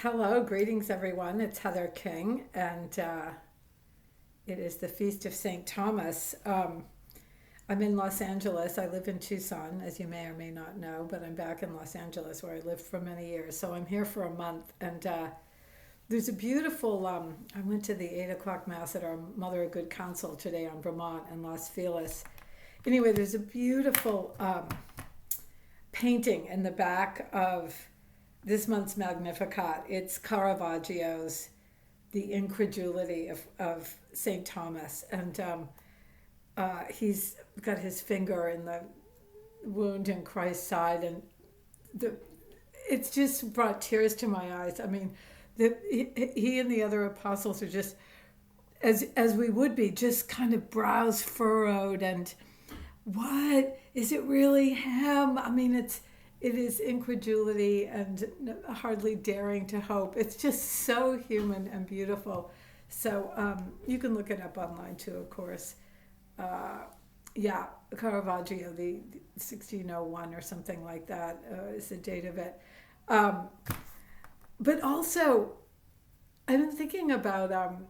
Hello, greetings everyone. It's Heather King, and it is the Feast of St. Thomas. I'm in Los Angeles. I live in Tucson, as you may or may not know, but I'm back in Los Angeles where I lived for many years. So I'm here for a month, and there's a beautiful. I went to the 8 o'clock Mass at our Mother of Good Counsel today on Vermont and Los Feliz. Anyway, there's a beautiful painting in the back of this month's Magnificat. It's Caravaggio's The Incredulity of St. Thomas. And he's got his finger in the wound in Christ's side. And the, it's just brought tears to my eyes. I mean, he and the other apostles are just, as we would be, just kind of brows furrowed. And what? Is it really him? I mean, it is incredulity and hardly daring to hope. It's just so human and beautiful. So you can look it up online too, of course. Yeah, Caravaggio, the 1601 or something like that is the date of it. But also, I've been thinking about I'm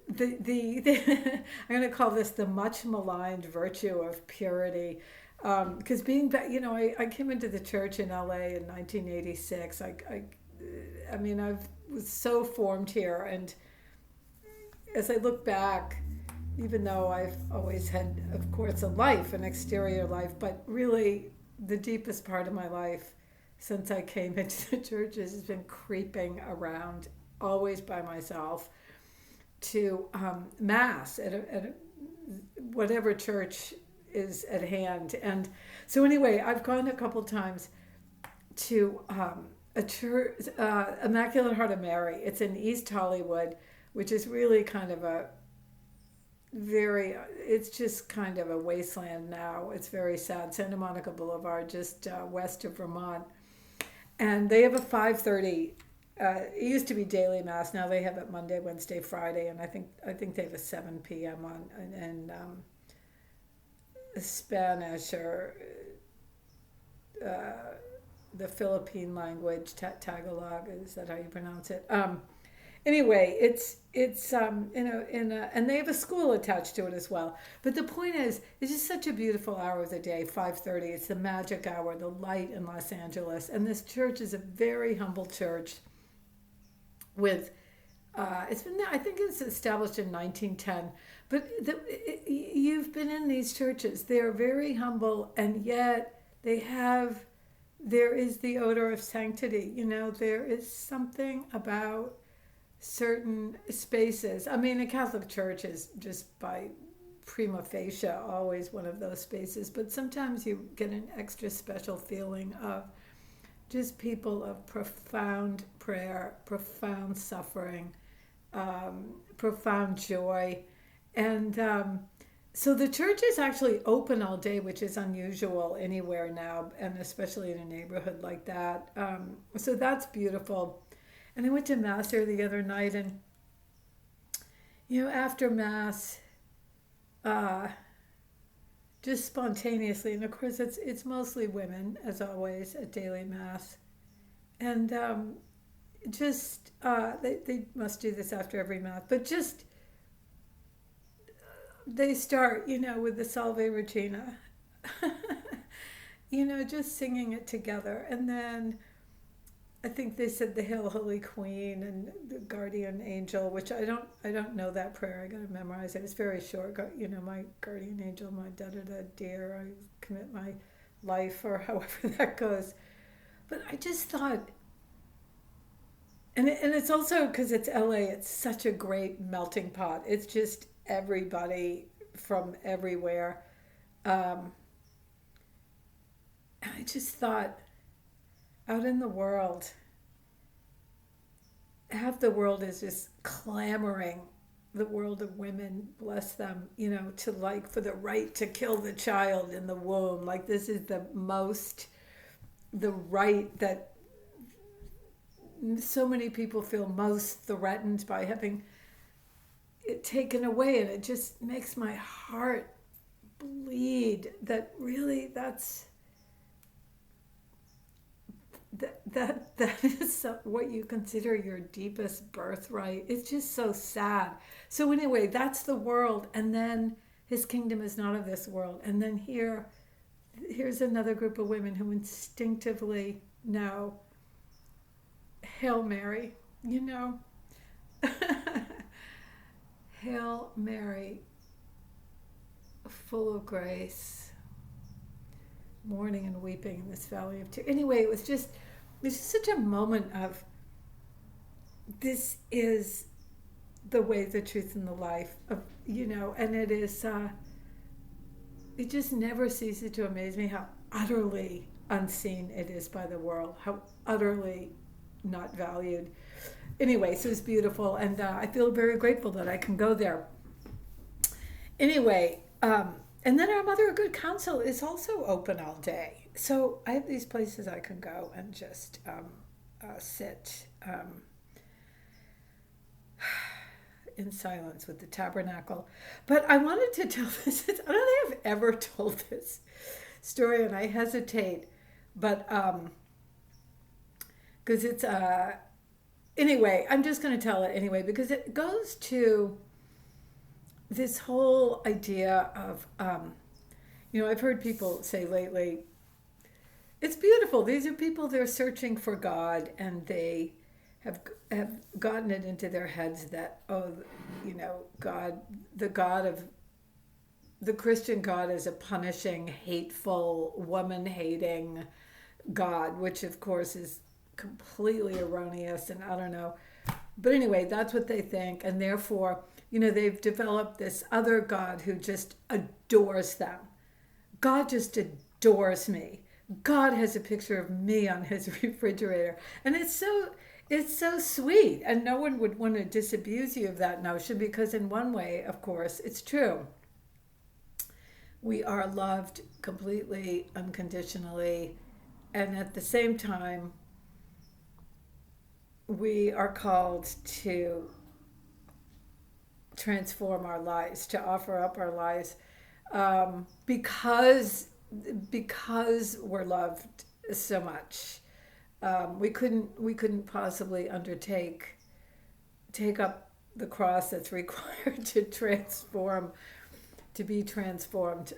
going to call this the much-maligned virtue of purity. Because being back, I came into the church in LA in 1986. I mean, I was so formed here, and as I look back, even though I've always had, of course, a life, an exterior life, but really the deepest part of my life since I came into the church has been creeping around, always by myself, to Mass at whatever church is at hand. And so anyway, I've gone a couple times to a church, Immaculate Heart of Mary. It's in East Hollywood, which is really kind of it's just kind of a wasteland now. It's very sad. Santa Monica Boulevard, just west of Vermont. And they have a 5:30. It used to be daily Mass. Now they have it Monday, Wednesday, Friday, and I think they have a 7 p.m. on and Spanish or the Philippine language, Tagalog. Is that how you pronounce it? Anyway, it's and they have a school attached to it as well. But the point is, it's just such a beautiful hour of the day, 5:30. It's the magic hour, the light in Los Angeles, and this church is a very humble church. With it's been, I think it's established in 1910, but you've been in these churches. They're very humble, and yet there is the odor of sanctity. There is something about certain spaces. I mean, a Catholic church is just by prima facie always one of those spaces, but sometimes you get an extra special feeling of just people of profound prayer, profound suffering, profound joy. And so the church is actually open all day, which is unusual anywhere now, and especially in a neighborhood like that. So that's beautiful. And I went to Mass there the other night, and, after Mass, just spontaneously, and of course it's mostly women, as always, at daily Mass. And they must do this after every Mass, but just they start, with the Salve Regina, just singing it together. And then I think they said the Hail Holy Queen and the Guardian Angel, which I don't know that prayer. I got to memorize it. It's very short. My guardian angel, my da-da-da dear, I commit my life, or however that goes. But I just thought, and it's also because it's LA, it's such a great melting pot. It's just everybody from everywhere. And I just thought, out in the world, half the world is just clamoring, the world of women, bless them, to for the right to kill the child in the womb. Like, this is the right that so many people feel most threatened by having it taken away. And it just makes my heart bleed that really that is what you consider your deepest birthright. It's just so sad. So anyway, that's the world, and then his kingdom is not of this world. And then here's another group of women who instinctively know, Hail Mary, you know. Hail Mary, full of grace, mourning and weeping in this valley of tears. Anyway, it was just such a moment of, this is the way, the truth, and the life of, and it is, it just never ceases to amaze me how utterly unseen it is by the world, how utterly not valued. Anyway, so it's beautiful, and I feel very grateful that I can go there. Anyway, and then our Mother of Good Counsel is also open all day. So I have these places I can go and just sit in silence with the tabernacle. But I wanted to tell this. I don't think I've ever told this story, and I hesitate, but because it's anyway, I'm just going to tell it anyway, because it goes to this whole idea of I've heard people say lately, it's beautiful. These are people, they're searching for God, and they have gotten it into their heads that, God, the Christian God is a punishing, hateful, woman-hating God, which of course is completely erroneous, and I don't know. But anyway, that's what they think, and therefore, they've developed this other God who just adores them. God just adores me. God has a picture of me on his refrigerator. And it's so sweet. And no one would want to disabuse you of that notion, because in one way, of course, it's true. We are loved completely, unconditionally, and at the same time, we are called to transform our lives, to offer up our lives, because we're loved so much. We couldn't possibly take up the cross that's required to be transformed,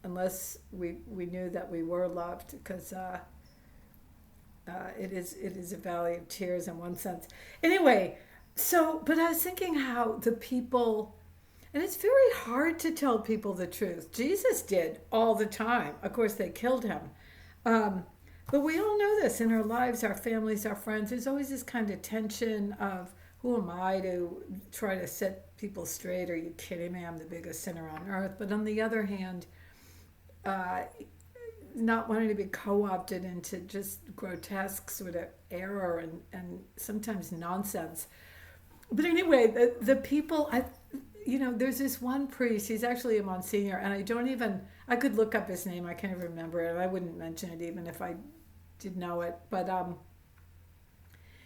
unless we knew that we were loved, because it is a valley of tears in one sense. Anyway, but I was thinking how the people, and it's very hard to tell people the truth. Jesus did all the time. Of course, they killed him. But we all know this in our lives, our families, our friends. There's always this kind of tension of, who am I to try to set people straight? Are you kidding me? I'm the biggest sinner on earth. But on the other hand, not wanting to be co-opted into just grotesque sort of error and sometimes nonsense. But anyway, the people, there's this one priest, he's actually a Monsignor, and I could look up his name, I can't even remember it, and I wouldn't mention it even if I did know it, but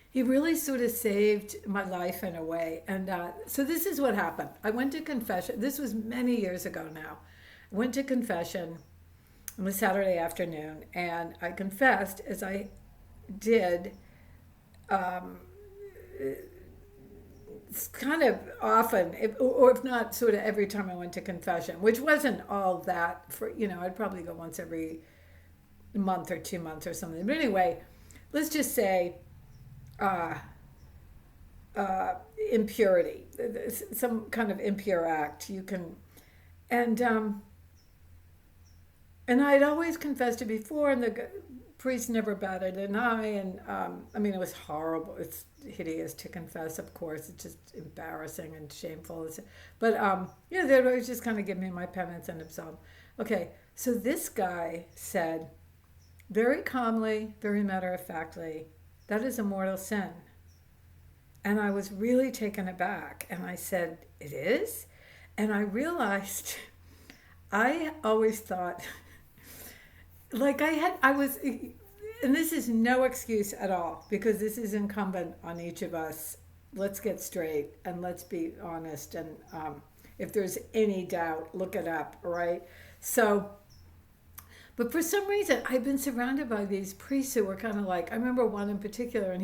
he really sort of saved my life in a way. And so this is what happened. I went to confession, this was many years ago now. I went to confession on a Saturday afternoon, and I confessed, as I did, it's kind of often, or if not sort of every time I went to confession, which wasn't all that for, I'd probably go once every month or 2 months or something. But anyway, let's just say impurity, some kind of impure act. You can, and I'd always confessed it before, and the priest never batted an eye, and it was horrible. It's hideous to confess, of course. It's just embarrassing and shameful. But they'd always just kind of give me my penance and absolve. Okay, so this guy said, very calmly, very matter-of-factly, that is a mortal sin. And I was really taken aback, and I said, it is? And I realized, I always thought, and this is no excuse at all, because this is incumbent on each of us. Let's get straight and let's be honest. And if there's any doubt, look it up, right? So, But for some reason, I've been surrounded by these priests who were kind of like, I remember one in particular, and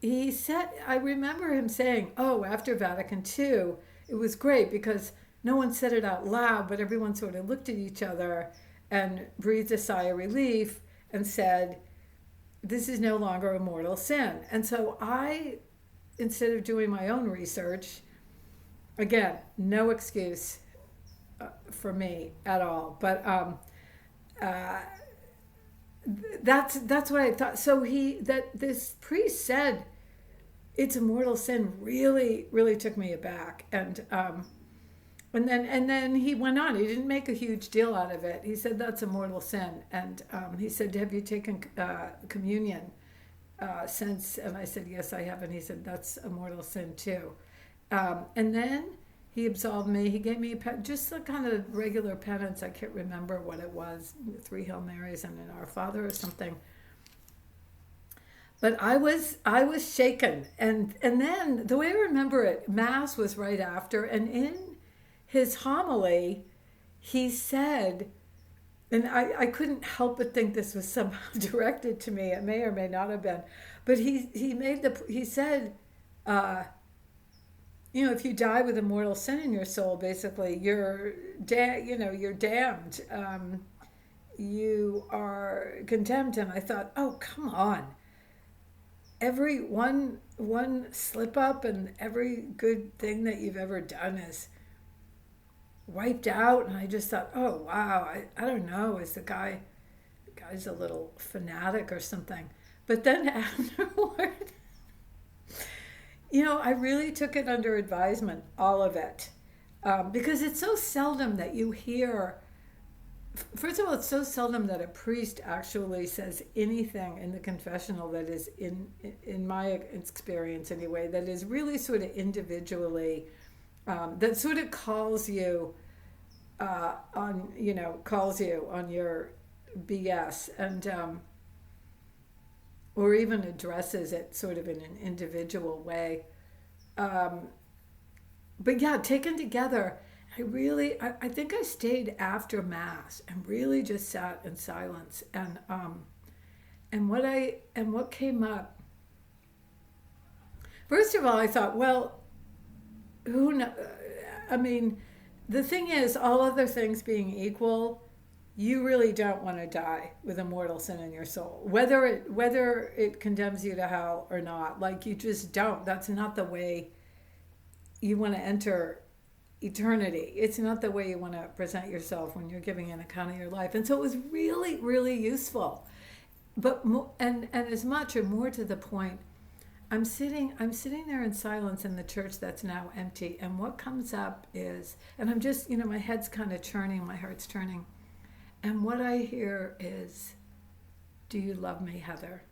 he said, I remember him saying, oh, after Vatican II, it was great because no one said it out loud, but everyone sort of looked at each other and breathed a sigh of relief and said, this is no longer a mortal sin. And so I, instead of doing my own research, again, no excuse for me at all, but that's what I thought. So this priest said it's a mortal sin really took me aback, and then he went on. He didn't make a huge deal out of it. He said that's a mortal sin, and he said, have you taken communion since? And I said, yes, I have. And he said, that's a mortal sin too. And then he absolved me. He gave me just a kind of regular penance. I can't remember what it was, 3 Hail Marys and an Our Father or something. But I was shaken. And then the way I remember it, Mass was right after. And in his homily, he said, and I couldn't help but think this was somehow directed to me. It may or may not have been. But he said, if you die with a mortal sin in your soul, basically you're damned. You are condemned. And I thought, oh, come on. Every one slip up and every good thing that you've ever done is wiped out. And I just thought, oh wow, I don't know, is the guy's a little fanatic or something. But then afterward, I really took it under advisement, all of it, because it's so seldom that you hear. First of all, it's so seldom that a priest actually says anything in the confessional that is, in my experience anyway, that is really sort of individually, that sort of calls you on your BS, and or even addresses it sort of in an individual way. But yeah, taken together, I think I stayed after Mass and really just sat in silence. And what came up, first of all, I thought, well, who knows? I mean, the thing is, all other things being equal, you really don't want to die with a mortal sin in your soul, whether it condemns you to hell or not. Like, you just don't. That's not the way you want to enter eternity. It's not the way you want to present yourself when you're giving an account of your life. And so it was really useful. But and as much or more to the point, I'm sitting there in silence in the church that's now empty, and what comes up is, and I'm just, my head's kind of churning, my heart's churning, and what I hear is, do you love me, Heather?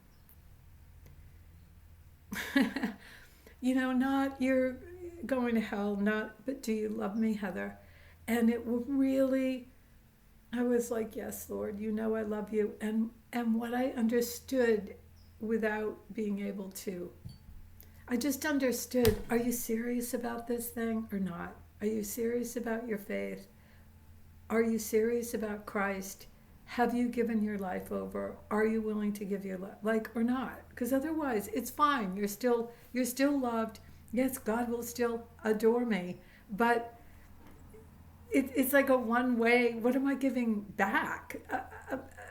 Not you're going to hell, but do you love me, Heather? And it really, I was like, yes, Lord, I love you. And what I understood without being able to, I just understood, are you serious about this thing or not? Are you serious about your faith? Are you serious about Christ? Have you given your life over? Are you willing to give your life, or not? Because otherwise, it's fine. You're still loved. Yes, God will still adore me, but it's like a one-way. What am I giving back?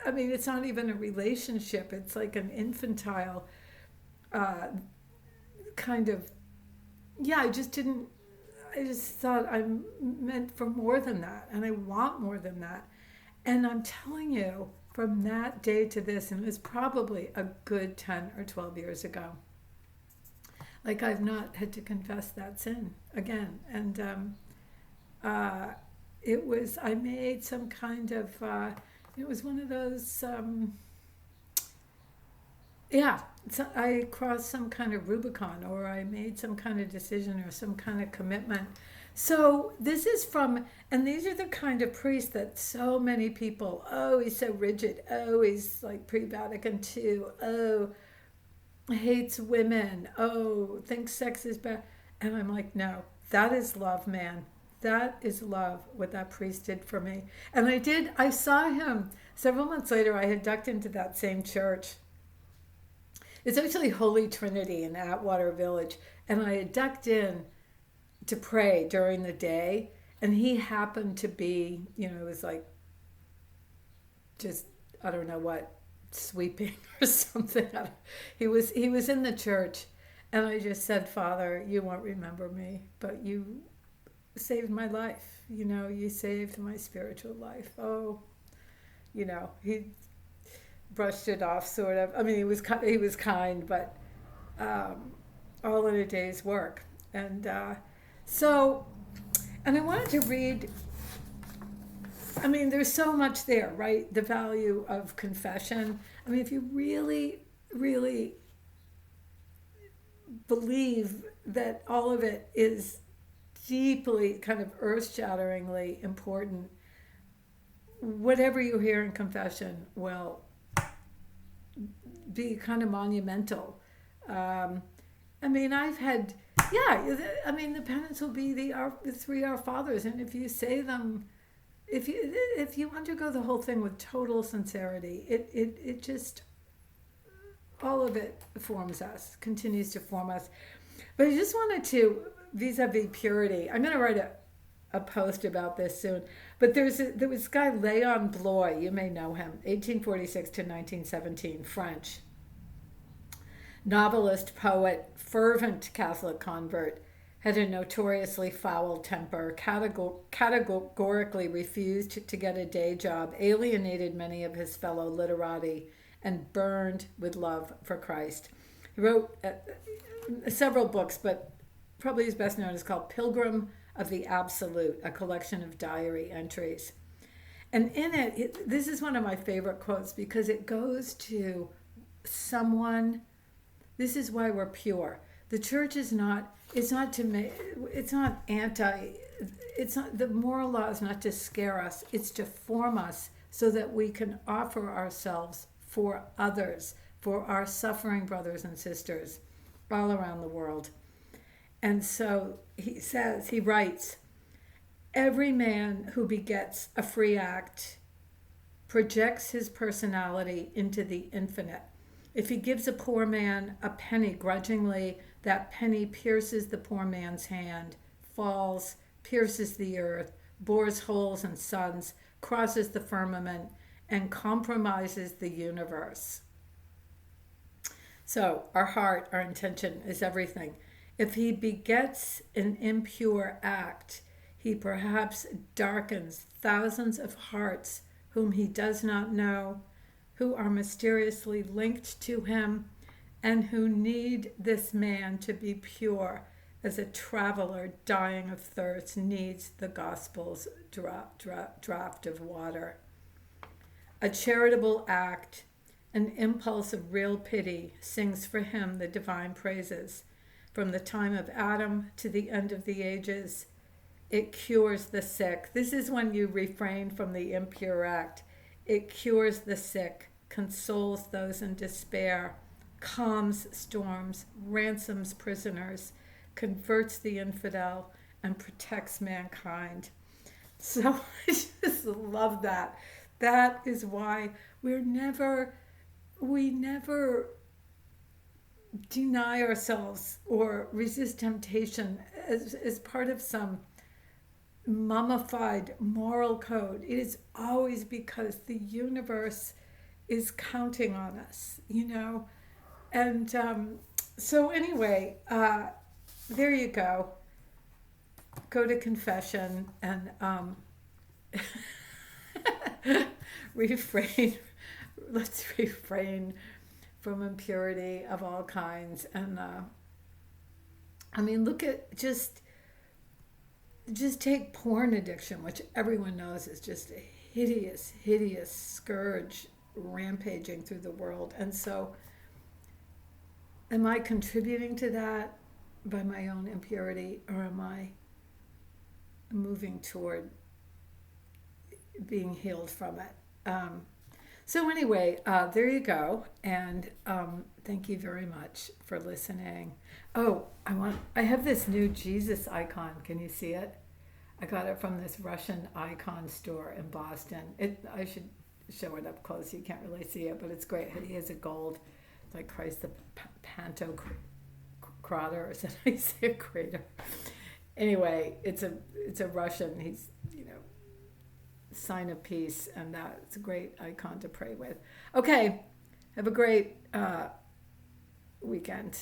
I mean, it's not even a relationship. It's like an infantile kind of. Yeah, I just thought I'm meant for more than that, and I want more than that. And I'm telling you, from that day to this, and it was probably a good 10 or 12 years ago, like, I've not had to confess that sin again. And I made some kind of, it was one of those, so I crossed some kind of Rubicon, or I made some kind of decision or some kind of commitment. So this is and these are the kind of priests that so many people, oh, he's so rigid, oh, he's like pre-Vatican II, oh, hates women, oh, thinks sex is bad. And I'm like, no, that is love, man. That is love, what that priest did for me. And I saw him several months later, I had ducked into that same church. It's actually Holy Trinity in Atwater Village. And I had ducked in to pray during the day. And he happened to be, it was like just, I don't know what, sweeping or something. He was in the church. And I just said, Father, you won't remember me, but you saved my life. You saved my spiritual life. Oh, he brushed it off, sort of. I mean, he was kind, but all in a day's work. And and I wanted to read. I mean, there's so much there, right? The value of confession. I mean, if you really, really believe that all of it is deeply, kind of earth-shatteringly important, whatever you hear in confession will be kind of monumental. I mean, I've had, the penance will be the three Our Fathers, and if you say them, if you undergo the whole thing with total sincerity, it just, all of it forms us, continues to form us. But I just wanted to, vis-a-vis purity, I'm going to write a post about this soon. But there was this guy, Léon Bloy, you may know him, 1846 to 1917, French. Novelist, poet, fervent Catholic convert, had a notoriously foul temper, categorically refused to get a day job, alienated many of his fellow literati, and burned with love for Christ. He wrote several books, but probably his best known is called Pilgrim of the Absolute, a collection of diary entries. And in it, this is one of my favorite quotes because it goes to someone. This is why we're pure. The church is not, it's not the moral law is not to scare us, it's to form us so that we can offer ourselves for others, for our suffering brothers and sisters all around the world. And so he writes, every man who begets a free act projects his personality into the infinite. If he gives a poor man a penny grudgingly, that penny pierces the poor man's hand, falls, pierces the earth, bores holes in suns, crosses the firmament, and compromises the universe. So our heart, our intention is everything. If he begets an impure act, he perhaps darkens thousands of hearts whom he does not know, who are mysteriously linked to him, and who need this man to be pure, as a traveler dying of thirst needs the gospel's draught of water. A charitable act, an impulse of real pity, sings for him the divine praises. From the time of Adam to the end of the ages, it cures the sick. This is when you refrain from the impure act. It cures the sick, consoles those in despair, calms storms, ransoms prisoners, converts the infidel, and protects mankind. So I just love that. That is why we never deny ourselves or resist temptation as part of some mummified moral code. It is always because the universe is counting on us, And so anyway, there you go. Go to confession and let's refrain from impurity of all kinds. And look at just take porn addiction, which everyone knows is just a hideous scourge rampaging through the world. And so am I contributing to that by my own impurity, or am I moving toward being healed from it? So anyway, there you go. And thank you very much for listening. Oh, I have this new Jesus icon. Can you see it? I got it from this Russian icon store in Boston. show it up close. You can't really see it, but it's great. He has a gold, it's like Christ the Pantocrator, or is that how you say it? Crater. Anyway, it's a Russian. He's sign of peace, and that's a great icon to pray with. Okay, have a great weekend.